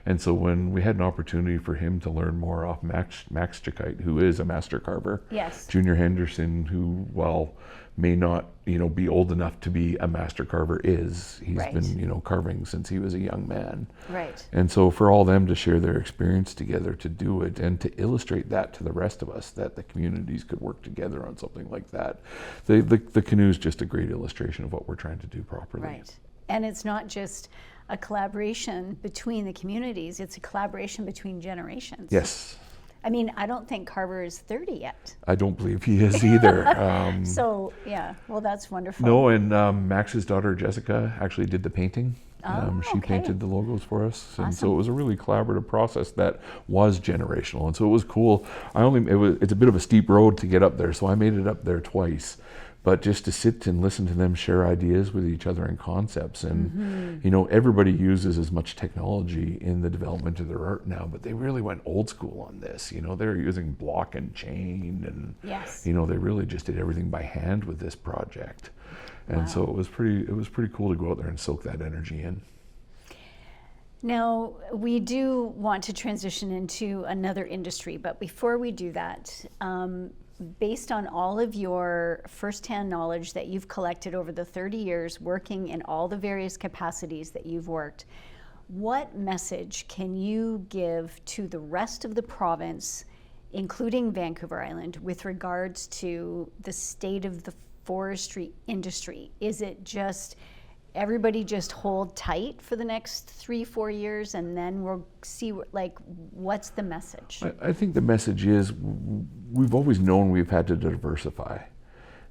And so when we had an opportunity for him to learn more off Max Chikite, who is a master carver, Yes. Junior Henderson, who, while may not, be old enough to be a master carver is. He's Right. been, carving since he was a young man. Right. And so for all them to share their experience together to do it and to illustrate that to the rest of us, that the communities could work together on something like that. The canoe is just a great illustration of what we're trying to do properly. Right. And it's not just a collaboration between the communities, it's a collaboration between generations. Yes. I mean, I don't think Carver is 30 yet. I don't believe he is either. So, yeah, well, that's wonderful. No, and Max's daughter Jessica actually did the painting. She okay. painted the logos for us, and so Awesome. it was a really collaborative process that was generational, and so it was cool. It's a bit of a steep road to get up there, so I made it up there twice. But just to sit and listen to them share ideas with each other and concepts, and everybody uses as much technology in the development of their art now, but they really went old school on this. They're using block and chain, and Yes. they really just did everything by hand with this project. And so it was pretty cool to go out there and soak that energy in. Now, we do want to transition into another industry, but before we do that, based on all of your firsthand knowledge that you've collected over the 30 years working in all the various capacities that you've worked, what message can you give to the rest of the province, including Vancouver Island, with regards to the state of the forestry industry? Is it just everybody just hold tight for the next 3-4 years and then we'll see what's the message? I think the message is we've always known we've had to diversify.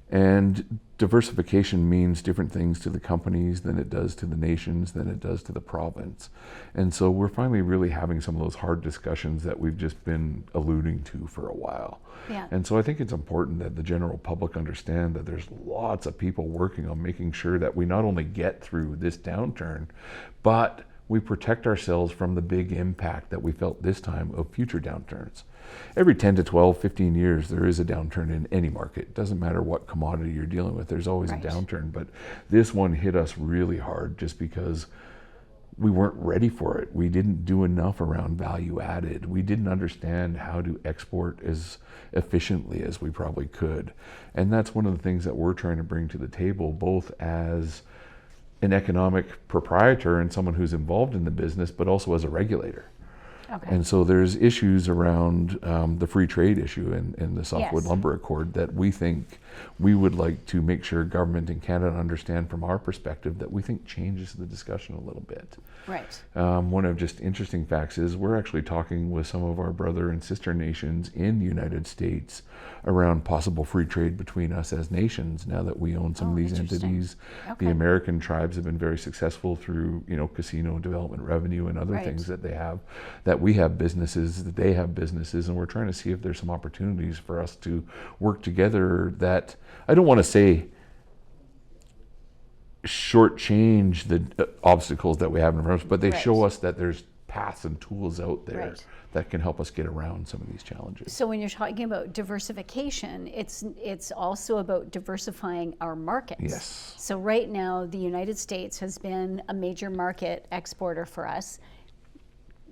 And diversification means different things to the companies than it does to the nations, than it does to the province. And so we're finally really having some of those hard discussions that we've just been alluding to for a while. Yeah. And so I think it's important that the general public understand that there's lots of people working on making sure that we not only get through this downturn, but we protect ourselves from the big impact that we felt this time of future downturns. Every 10 to 12, 15 years, there is a downturn in any market. It doesn't matter what commodity you're dealing with, there's always Right. a downturn. But this one hit us really hard just because we weren't ready for it. We didn't do enough around value added. We didn't understand how to export as efficiently as we probably could. And that's one of the things that we're trying to bring to the table, both as an economic proprietor and someone who's involved in the business, but also as a regulator. Okay. And so there's issues around the free trade issue and the Softwood Yes. Lumber Accord that we think we would like to make sure government in Canada understand from our perspective that we think changes the discussion a little bit. Right. One of just interesting facts is we're actually talking with some of our brother and sister nations in the United States around possible free trade between us as nations now that we own some of these Interesting. entities. Okay. The American tribes have been very successful through, casino development revenue and other Right. things that they have, that we have businesses, that they have businesses, and we're trying to see if there's some opportunities for us to work together that, I don't want to say shortchange the obstacles that we have in front of us, but they Right. show us that there's paths and tools out there Right. that can help us get around some of these challenges. So when you're talking about diversification, it's also about diversifying our markets. Yes. So right now, the United States has been a major market exporter for us.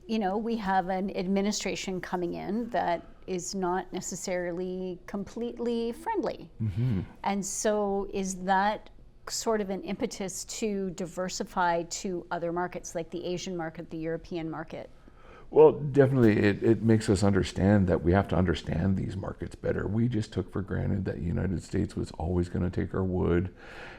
We have an administration coming in that is not necessarily completely friendly. Mm-hmm. And so is that sort of an impetus to diversify to other markets like the Asian market, the European market? Well, definitely it makes us understand that we have to understand these markets better. We just took for granted that the United States was always going to take our wood.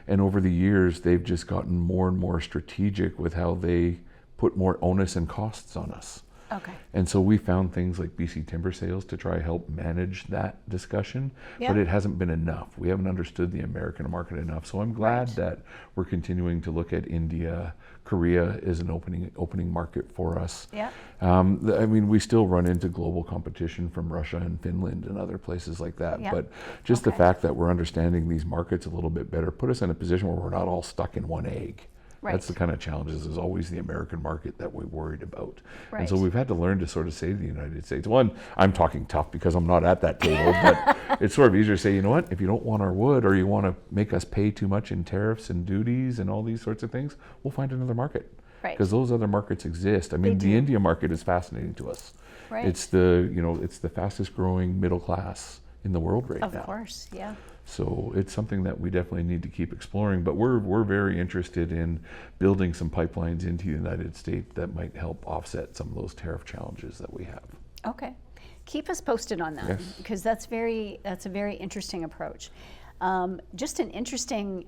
And over the years, they've just gotten more and more strategic with how they put more onus and costs on us. Okay. And so we found things like BC timber sales to try help manage that discussion, Yeah. but it hasn't been enough. We haven't understood the American market enough. So I'm glad Right. that we're continuing to look at India. Korea is an opening market for us. Yeah. We still run into global competition from Russia and Finland and other places like that. Yeah. But just the Okay. fact that we're understanding these markets a little bit better put us in a position where we're not all stuck in one egg. Right. That's the kind of challenges is always the American market that we're worried about. And so Right. we've had to learn to sort of say to the United States, one, I'm talking tough because I'm not at that table, but it's sort of easier to say, you know what, if you don't want our wood or you want to make us pay too much in tariffs and duties and all these sorts of things, we'll find another market. Right. Because those other markets exist. I They mean, the do. India market is fascinating to us. Right. It's the fastest growing middle class in the world right now. Of course, yeah. So it's something that we definitely need to keep exploring, but we're very interested in building some pipelines into the United States that might help offset some of those tariff challenges that we have. Okay. Keep us posted on that, Yes. because that's a very interesting approach. Just an interesting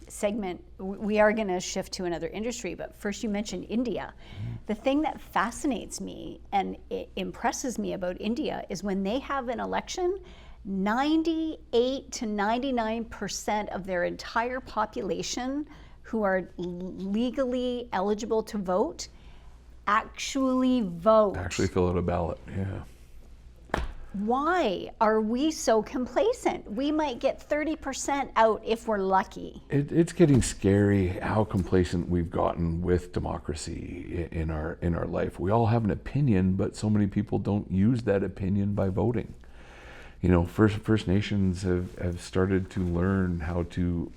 segment. We are going to shift to another industry, but first you mentioned India. The thing that fascinates me and it impresses me about India is when they have an election, 98 to 99% of their entire population who are legally eligible to vote actually vote. Actually fill out a ballot, yeah. Why are we so complacent? We might get 30% out if we're lucky. It's getting scary how complacent we've gotten with democracy in our life. We all have an opinion, but so many people don't use that opinion by voting. You know, First Nations have started to learn how to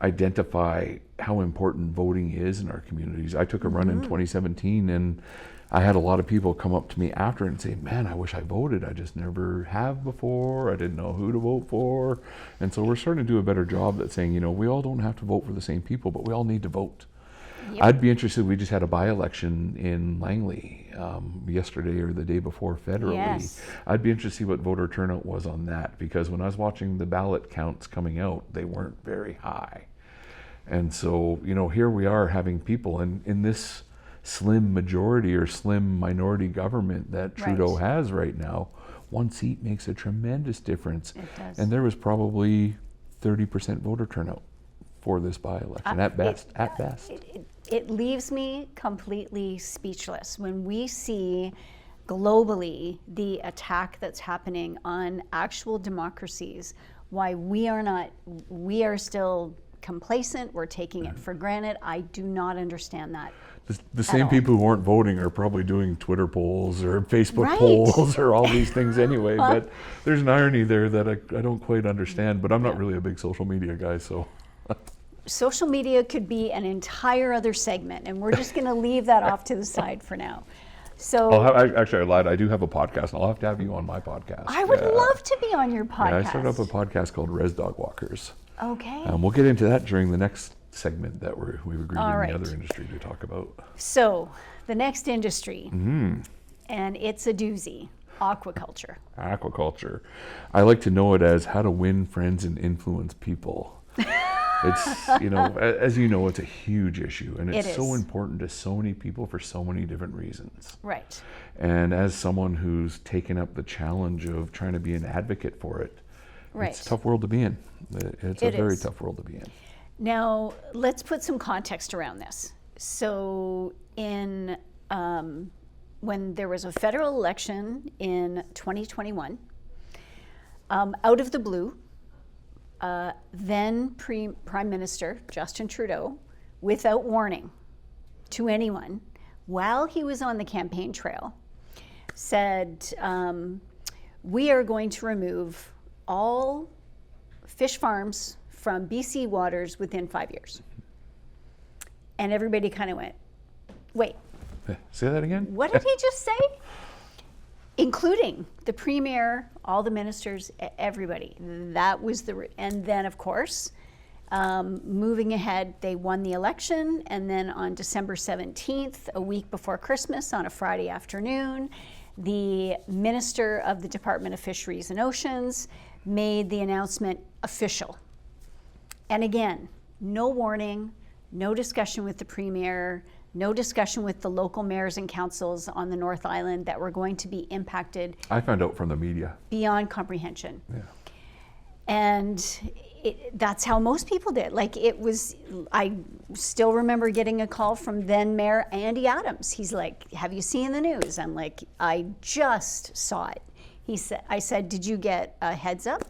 identify how important voting is in our communities. I took a run in 2017, and I had a lot of people come up to me after and say, man, I wish I voted. I just never have before. I didn't know who to vote for. And so we're starting to do a better job at saying, you know, we all don't have to vote for the same people, but we all need to vote. Yep. I'd be interested. We just had a by-election in Langley yesterday or the day before federally. Yes. I'd be interested to see what voter turnout was on that, because when I was watching the ballot counts coming out, they weren't very high. And so, you know, here we are having people in this slim majority or slim minority government that Trudeau has right now. One seat makes a tremendous difference. It does. And there was probably 30% voter turnout for this by-election, at best. It leaves me completely speechless when we see globally the attack that's happening on actual democracies, why we are still complacent, we're taking it for granted. I do not understand that. The same people who aren't voting are probably doing Twitter polls or Facebook polls or all these things anyway, but there's an irony there that I don't quite understand, but I'm not really a big social media guy, so. Social media could be an entire other segment, and we're just going to leave that off to the side for now. So Actually, I lied. I do have a podcast, and I'll have to have you on my podcast. I would love to be on your podcast. Yeah, I started up a podcast called Res Dog Walkers. Okay. We'll get into that during the next segment that we've agreed All in right. the other industry to talk about. So the next industry, and it's a doozy, aquaculture. Aquaculture. I like to know it as how to win friends and influence people. It's, you know, as you know, it's a huge issue, and it's so important to so many people for so many different reasons. Right. And as someone who's taken up the challenge of trying to be an advocate for it, it's a tough world to be in. It's a very tough world to be in. Now, let's put some context around this. So in when there was a federal election in 2021, out of the blue, then Prime Minister Justin Trudeau, without warning to anyone, while he was on the campaign trail, said, we are going to remove all fish farms from BC waters within 5 years. And everybody kind of went, wait. Say that again? What did he just say? Including the premier, all the ministers, everybody. That was and then of course, moving ahead, they won the election, and then on December 17th, a week before Christmas, on a Friday afternoon, the Minister of the Department of Fisheries and Oceans made the announcement official. And again, no warning, no discussion with the premier, no discussion with the local mayors and councils on the North Island that were going to be impacted. I found out from the media. Beyond comprehension. Yeah. And that's how most people did. Like I still remember getting a call from then Mayor Andy Adams. He's like, have you seen the news? I'm like, I just saw it. I said, did you get a heads up?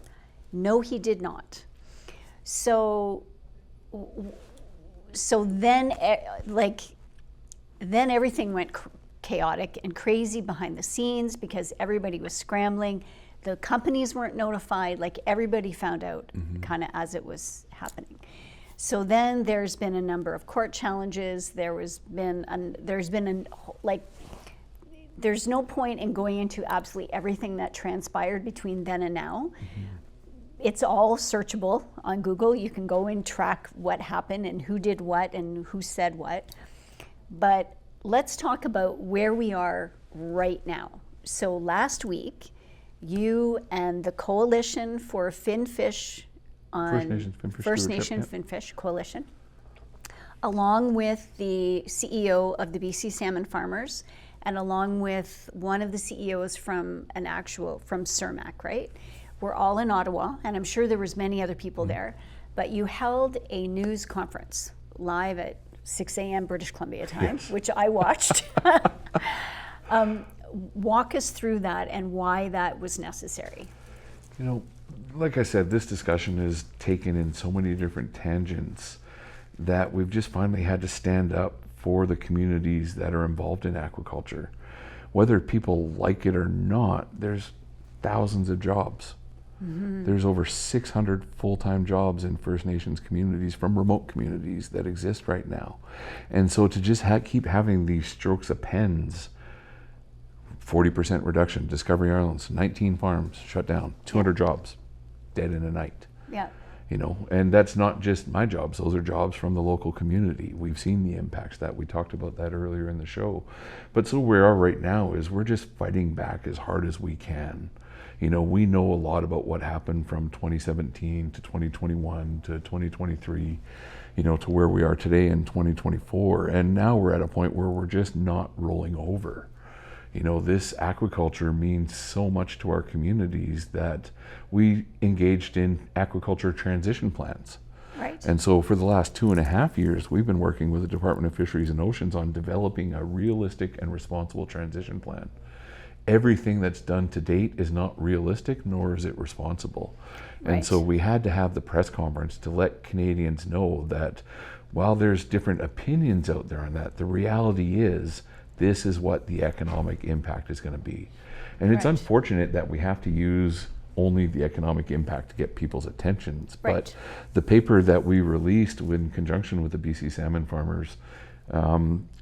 No, he did not. So then, then everything went chaotic and crazy behind the scenes because everybody was scrambling. The companies weren't notified, like everybody found out kind of as it was happening. So then there's been a number of court challenges. There's been there's no point in going into absolutely everything that transpired between then and now. It's all searchable on Google. You can go and track what happened and who did what and who said what. But let's talk about where we are right now. So last week, you and the Coalition for Finfish on First Nation Finfish Coalition, along with the CEO of the BC Salmon Farmers, and along with one of the CEOs from CIRMAC, right? We're all in Ottawa, and I'm sure there was many other people there, but you held a news conference live at 6 a.m. British Columbia time, which I watched. Walk us through that and why that was necessary. You know, like I said, this discussion is taken in so many different tangents that we've just finally had to stand up for the communities that are involved in aquaculture. Whether people like it or not, there's thousands of jobs. There's over 600 full-time jobs in First Nations communities from remote communities that exist right now. And so to just keep having these strokes of pens, 40% reduction, Discovery Islands, 19 farms shut down, 200 jobs dead in a night. Yeah. You know, and that's not just my jobs, those are jobs from the local community. We've seen the impacts that we talked about that earlier in the show. But so where we are right now is we're just fighting back as hard as we can. You know, we know a lot about what happened from 2017 to 2021 to 2023, you know, to where we are today in 2024. And now we're at a point where we're just not rolling over. You know, this aquaculture means so much to our communities that we engaged in aquaculture transition plans. Right. And so for the last 2.5 years, we've been working with the Department of Fisheries and Oceans on developing a realistic and responsible transition plan. Everything that's done to date is not realistic, nor is it responsible. Right. And so we had to have the press conference to let Canadians know that while there's different opinions out there on that, the reality is this is what the economic impact is going to be. And it's unfortunate that we have to use only the economic impact to get people's attentions. Right. But the paper that we released in conjunction with the BC Salmon Farmers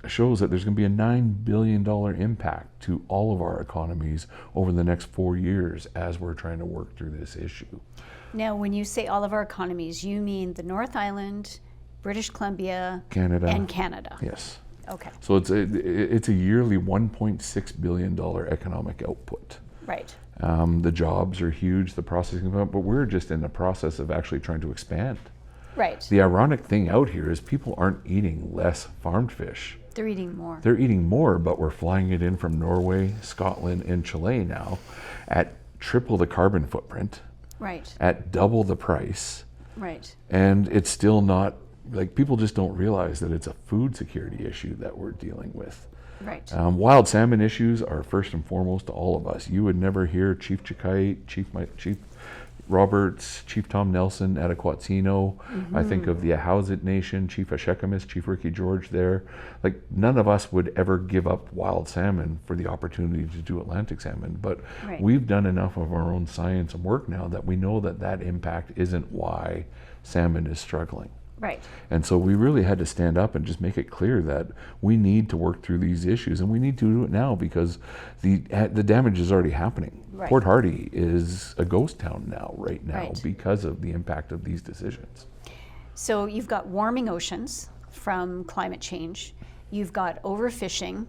shows that there's going to be a $9 billion impact to all of our economies over the next 4 years as we're trying to work through this issue. Now, when you say all of our economies, you mean the North Island, British Columbia, Canada. and Canada. Yes. Okay. So it's a yearly $1.6 billion economic output. Right. The jobs are huge, the processing, but we're just in the process of actually trying to expand. Right. The ironic thing out here is people aren't eating less farmed fish. They're eating more. They're eating more, but we're flying it in from Norway, Scotland, and Chile now at triple the carbon footprint. Right. At double the price. Right. And it's still not, like, people just don't realize that it's a food security issue that we're dealing with. Right. Wild salmon issues are first and foremost to all of us. You would never hear Chief Chikite, Chief Roberts, Chief Tom Nelson at Aquatsino. I think of the Tlowitsis Nation, Chief Ashekamis, Chief Ricky George there. Like, none of us would ever give up wild salmon for the opportunity to do Atlantic salmon. But we've done enough of our own science and work now that we know that that impact isn't why salmon is struggling. Right. And so we really had to stand up and just make it clear that we need to work through these issues, and we need to do it now because the damage is already happening. Right. Port Hardy is a ghost town right now Right. because of the impact of these decisions. So you've got warming oceans from climate change. You've got overfishing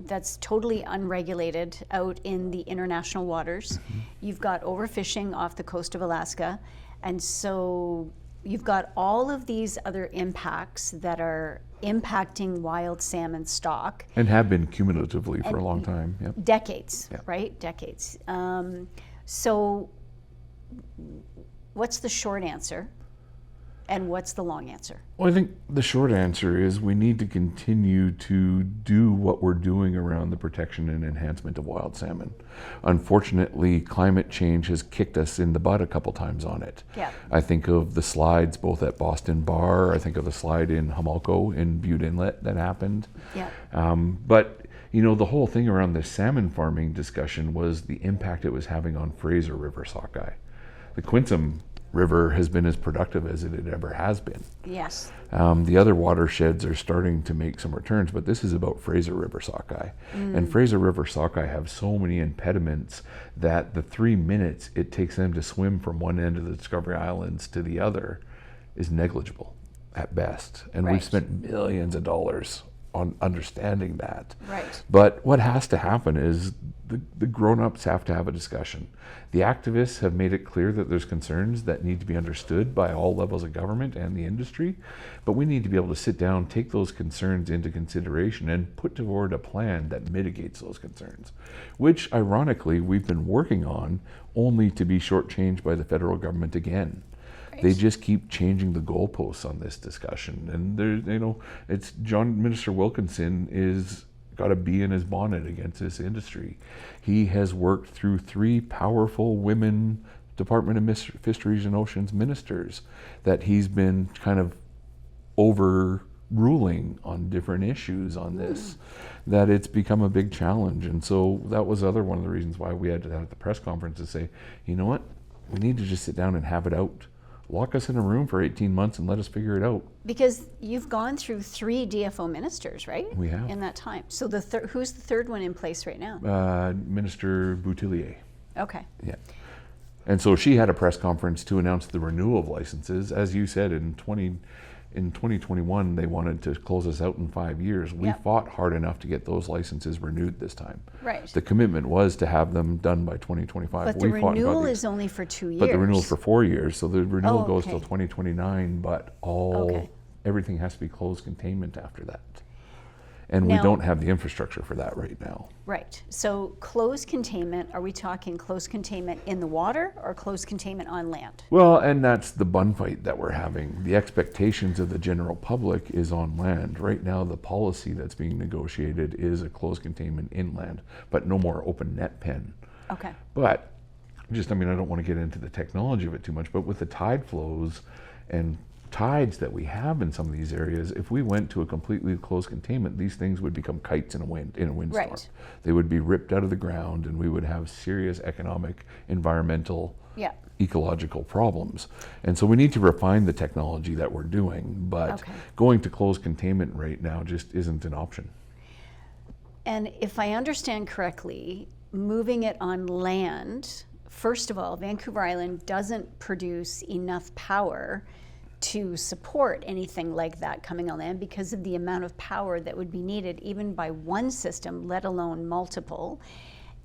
that's totally unregulated out in the international waters. You've got overfishing off the coast of Alaska. And so you've got all of these other impacts that are impacting wild salmon stock. And have been cumulatively for a long time. Yep. Decades, Yep. right? Decades. So what's the short answer and what's the long answer? Well, I think the short answer is we need to continue to do what we're doing around the protection and enhancement of wild salmon. Unfortunately, climate change has kicked us in the butt a couple times on it. Yeah. I think of the slides both at Boston Bar, I think of the slide in Hamalco in Butte Inlet that happened. Yeah. But you know, the whole thing around the salmon farming discussion was the impact it was having on Fraser River sockeye. The Quinsam River has been as productive as it ever has been. Yes. The other watersheds are starting to make some returns, but this is about Fraser River sockeye. And Fraser River sockeye have so many impediments that the 3 minutes it takes them to swim from one end of the Discovery Islands to the other is negligible at best. And Right. we've spent millions of dollars on understanding that. Right. But what has to happen is the grown-ups have to have a discussion. The activists have made it clear that there's concerns that need to be understood by all levels of government and the industry, but we need to be able to sit down, take those concerns into consideration, and put forward a plan that mitigates those concerns, which ironically we've been working on, only to be shortchanged by the federal government again. They just keep changing the goalposts on this discussion, and it's Minister Wilkinson is got a bee in his bonnet against this industry. He has worked through 3 powerful women Department of Fisheries and Oceans ministers that he's been kind of overruling on different issues on this, that it's become a big challenge. And so that was one of the reasons why we had to have the press conference to say, you know what, we need to just sit down and have it out. Lock us in a room for 18 months and let us figure it out. Because you've gone through 3 DFO ministers, right? We have. In that time. So who's the third one in place right now? Minister Boutillier. Okay. Yeah. And so she had a press conference to announce the renewal of licenses. As you said, in 2021, they wanted to close us out in 5 years. We fought hard enough to get those licenses renewed this time. Right. The commitment was to have them done by 2025. But the renewal is only for 2 years. But the renewal is for 4 years, so the renewal goes okay. till 2029, but everything has to be closed containment after that. And we don't have the infrastructure for that right now. Right. So closed containment, are we talking closed containment in the water or closed containment on land? Well, and that's the bun fight that we're having. The expectations of the general public is on land. Right now, the policy that's being negotiated is a closed containment inland, but no more open net pen. Okay. But I don't want to get into the technology of it too much, but with the tide flows and tides that we have in some of these areas, if we went to a completely closed containment, these things would become kites in a windstorm. Right. They would be ripped out of the ground, and we would have serious economic, environmental, ecological problems. And so we need to refine the technology that we're doing, but going to closed containment right now just isn't an option. And if I understand correctly, moving it on land, first of all, Vancouver Island doesn't produce enough power to support anything like that coming on land because of the amount of power that would be needed even by one system, let alone multiple.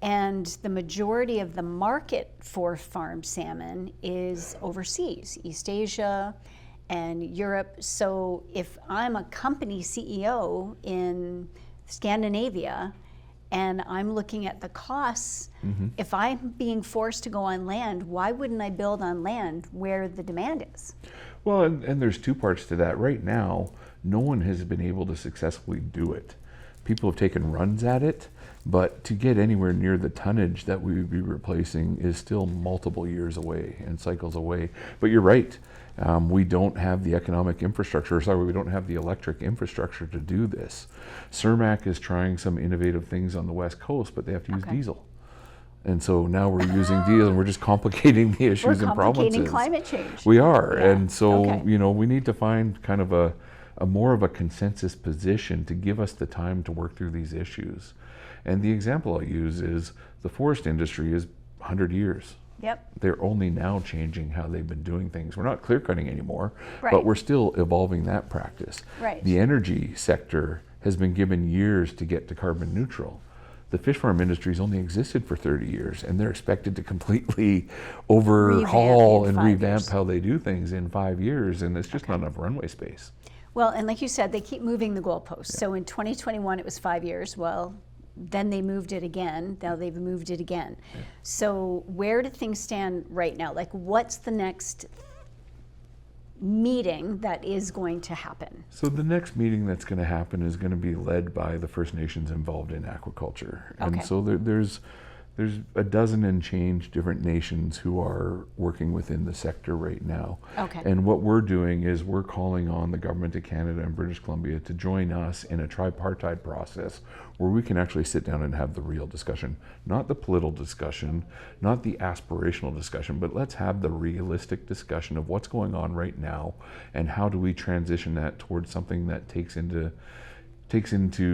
And the majority of the market for farmed salmon is overseas, East Asia and Europe. So if I'm a company CEO in Scandinavia and I'm looking at the costs, if I'm being forced to go on land, why wouldn't I build on land where the demand is? Well, and there's 2 parts to that. Right now, no one has been able to successfully do it. People have taken runs at it, but to get anywhere near the tonnage that we would be replacing is still multiple years away and cycles away. But you're right. We don't have the economic infrastructure, we don't have the electric infrastructure to do this. Cermak is trying some innovative things on the West Coast, but they have to use diesel. And so now we're using diesel, and we're just complicating the issues in provinces. We're complicating climate change. We are, and so we need to find kind of a more of a consensus position to give us the time to work through these issues. And the example I'll use is the forest industry is 100 years. Yep. They're only now changing how they've been doing things. We're not clear cutting anymore, but we're still evolving that practice. Right. The energy sector has been given years to get to carbon neutral. The fish farm industry's only existed for 30 years, and they're expected to completely overhaul and revamp how they do things in 5 years, and it's just not enough runway space. Well, and like you said, they keep moving the goalposts. So in 2021, it was 5 years. Well, then they moved it again. Now they've moved it again. So where do things stand right now? Like, what's the next meeting that is going to happen? So the next meeting that's going to happen is going to be led by the First Nations involved in aquaculture. And so There's a dozen and change different nations who are working within the sector right now. Okay. And what we're doing is we're calling on the government of Canada and British Columbia to join us in a tripartite process where we can actually sit down and have the real discussion, not the political discussion, not the aspirational discussion, but let's have the realistic discussion of what's going on right now and how do we transition that towards something that takes into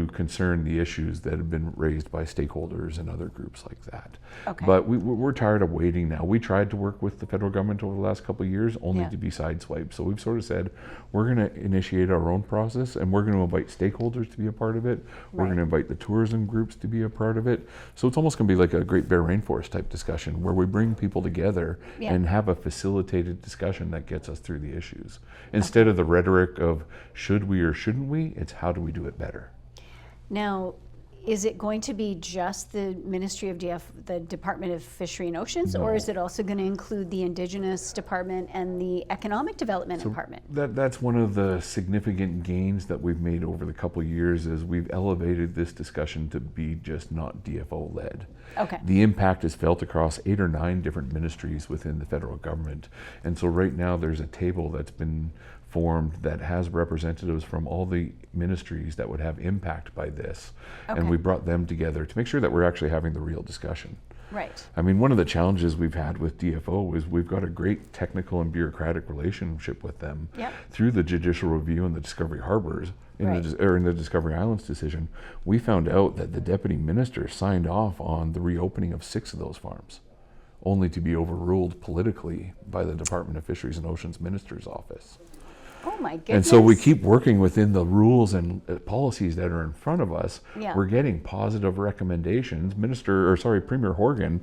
concern the issues that have been raised by stakeholders and other groups like that. Okay. But we're tired of waiting now. We tried to work with the federal government over the last couple of years, only Yeah. to be sideswiped. So we've sort of said, we're going to initiate our own process, and we're going to invite stakeholders to be a part of it. We're Right. going to invite the tourism groups to be a part of it. So it's almost going to be like a Great Bear Rainforest type discussion where we bring people together Yeah. and have a facilitated discussion that gets us through the issues. Instead of the rhetoric of should we or shouldn't we, it's how do we do it better. Now, is it going to be just the Ministry of the Department of Fishery and Oceans, or No. is it also going to include the Indigenous Department and the Economic Development Department? That's one of the significant gains that we've made over the couple of years is we've elevated this discussion to be just not DFO led. Okay. The impact is felt across 8 or 9 different ministries within the federal government. And so right now there's a table that's been formed that has representatives from all the ministries that would have impact by this. Okay. And we brought them together to make sure that we're actually having the real discussion. Right. I mean, one of the challenges we've had with DFO is we've got a great technical and bureaucratic relationship with them. Yep. Through the judicial review and the Discovery Harbors, in Right. the Discovery Islands decision, we found out that the deputy minister signed off on the reopening of 6 of those farms, only to be overruled politically by the Department of Fisheries and Oceans Minister's office. Oh my goodness. And so we keep working within the rules and policies that are in front of us. Yeah. We're getting positive recommendations. Premier Horgan,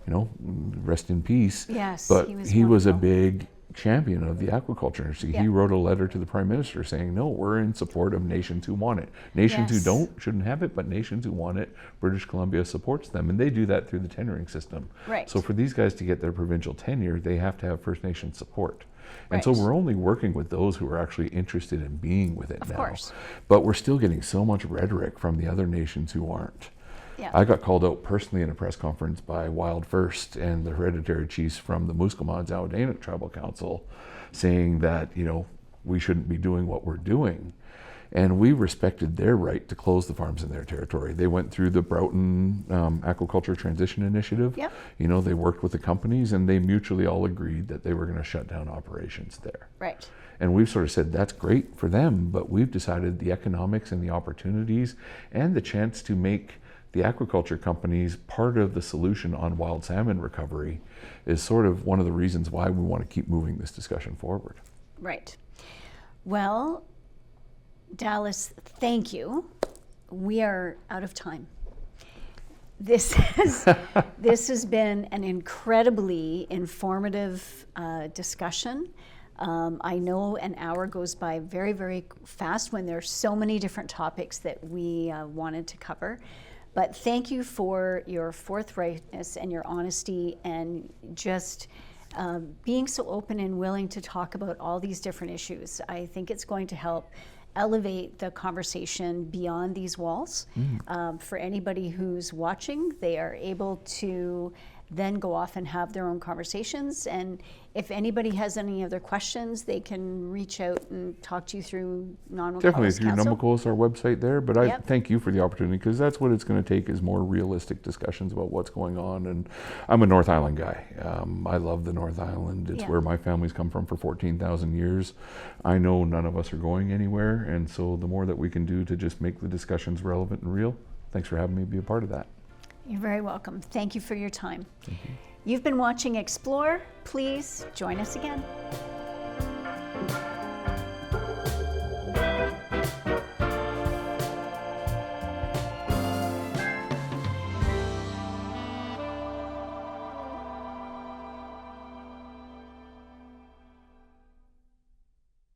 rest in peace. Yes, But he was a wonderful. big champion of the aquaculture industry. Yeah. He wrote a letter to the Prime Minister saying, no, we're in support of nations who want it. Nations Yes. who don't shouldn't have it, but nations who want it, British Columbia supports them. And they do that through the tendering system. Right. So for these guys to get their provincial tenure, they have to have First Nation support. And so Right. we're only working with those who are actually interested in being with it Of now. course. But we're still getting so much rhetoric from the other nations who aren't. Yeah. I got called out personally in a press conference by Wild First and the hereditary chiefs from the Musqueamons Outdanak Tribal Council saying that, we shouldn't be doing what we're doing. And we respected their right to close the farms in their territory. They went through the Broughton Aquaculture Transition Initiative. Yep. They worked with the companies and they mutually all agreed that they were going to shut down operations there. Right. And we've sort of said that's great for them, but we've decided the economics and the opportunities and the chance to make the aquaculture companies part of the solution on wild salmon recovery is sort of one of the reasons why we want to keep moving this discussion forward. Right. Well, Dallas, thank you. We are out of time. This has been an incredibly informative discussion. I know an hour goes by very, very fast when there's so many different topics that we wanted to cover. But thank you for your forthrightness and your honesty and just being so open and willing to talk about all these different issues. I think it's going to help elevate the conversation beyond these walls. For anybody who's watching, they are able to then go off and have their own conversations. And if anybody has any other questions, they can reach out and talk to you through Nanwakolas Definitely through Council. Nanwakolas, our website there. But I Yep. thank you for the opportunity because that's what it's going to take is more realistic discussions about what's going on. And I'm a North Island guy. I love the North Island. It's Yeah. where my family's come from for 14,000 years. I know none of us are going anywhere. And so the more that we can do to just make the discussions relevant and real, thanks for having me be a part of that. You're very welcome. Thank you for your time. You've been watching Explore. Please join us again.